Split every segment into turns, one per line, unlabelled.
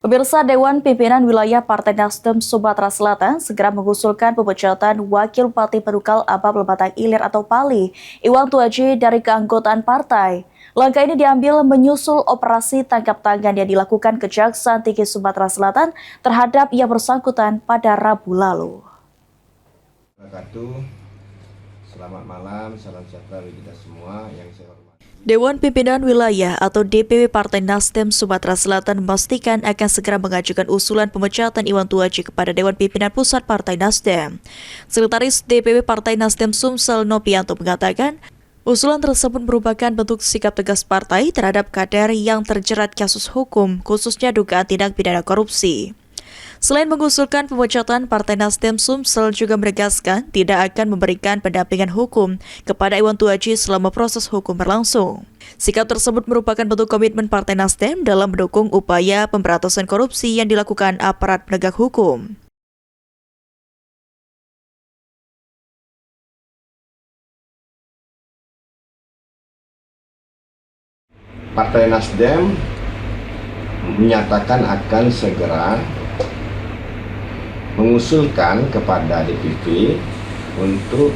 Pemirsa Dewan Pimpinan Wilayah Partai Nasdem Sumatera Selatan segera mengusulkan pemecatan Wakil Bupati Pedukal Abab Lebatang Ilir atau Pali, Iwan Tuaji dari keanggotaan partai. Langkah ini diambil menyusul operasi tangkap tangan yang dilakukan Kejaksaan Tinggi Sumatera Selatan terhadap yang bersangkutan pada Rabu lalu.
Selamat malam, salam sejahtera bagi kita semua yang saya hormati.
Dewan Pimpinan Wilayah atau DPW Partai Nasdem Sumatera Selatan memastikan akan segera mengajukan usulan pemecatan Iwan Tuaji kepada Dewan Pimpinan Pusat Partai Nasdem. Sekretaris DPW Partai Nasdem Sumsel Nopianto mengatakan, usulan tersebut merupakan bentuk sikap tegas partai terhadap kader yang terjerat kasus hukum, khususnya dugaan tindak pidana korupsi. Selain mengusulkan pemecatan, Partai Nasdem Sumsel juga menegaskan tidak akan memberikan pendampingan hukum kepada Iwan Tuaji selama proses hukum berlangsung. Sikap tersebut merupakan bentuk komitmen Partai Nasdem dalam mendukung upaya pemberantasan korupsi yang dilakukan aparat penegak hukum.
Partai Nasdem menyatakan akan segera mengusulkan kepada DPP untuk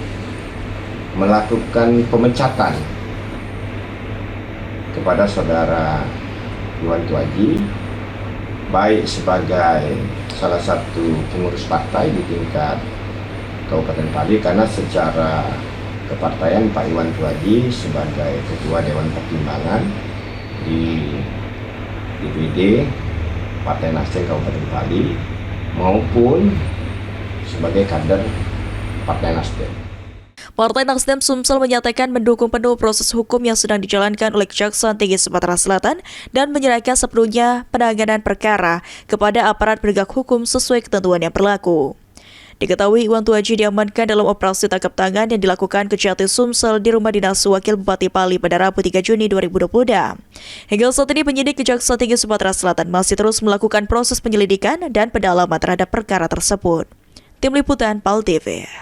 melakukan pemecatan kepada saudara Iwan Tuaji, baik sebagai salah satu pengurus partai di tingkat Kabupaten Pali, karena secara kepartaian Pak Iwan Tuaji sebagai Ketua Dewan Pertimbangan di DPD Partai Nasdem Kabupaten Pali maupun sebagai kader Partai Nasdem.
Partai Nasdem Sumsel menyatakan mendukung penuh proses hukum yang sedang dijalankan oleh Kejaksaan Tinggi Sumatera Selatan dan menyerahkan sepenuhnya penanganan perkara kepada aparat penegak hukum sesuai ketentuan yang berlaku. Diketahui Iwan Tuaji diamankan dalam operasi tangkap tangan yang dilakukan Kejati Sumsel di rumah dinas Wakil Bupati Pali pada Rabu 3 Juni 2020. Hingga saat ini penyidik Kejaksaan Tinggi Sumatera Selatan masih terus melakukan proses penyelidikan dan pendalaman terhadap perkara tersebut. Tim Liputan PAL TV.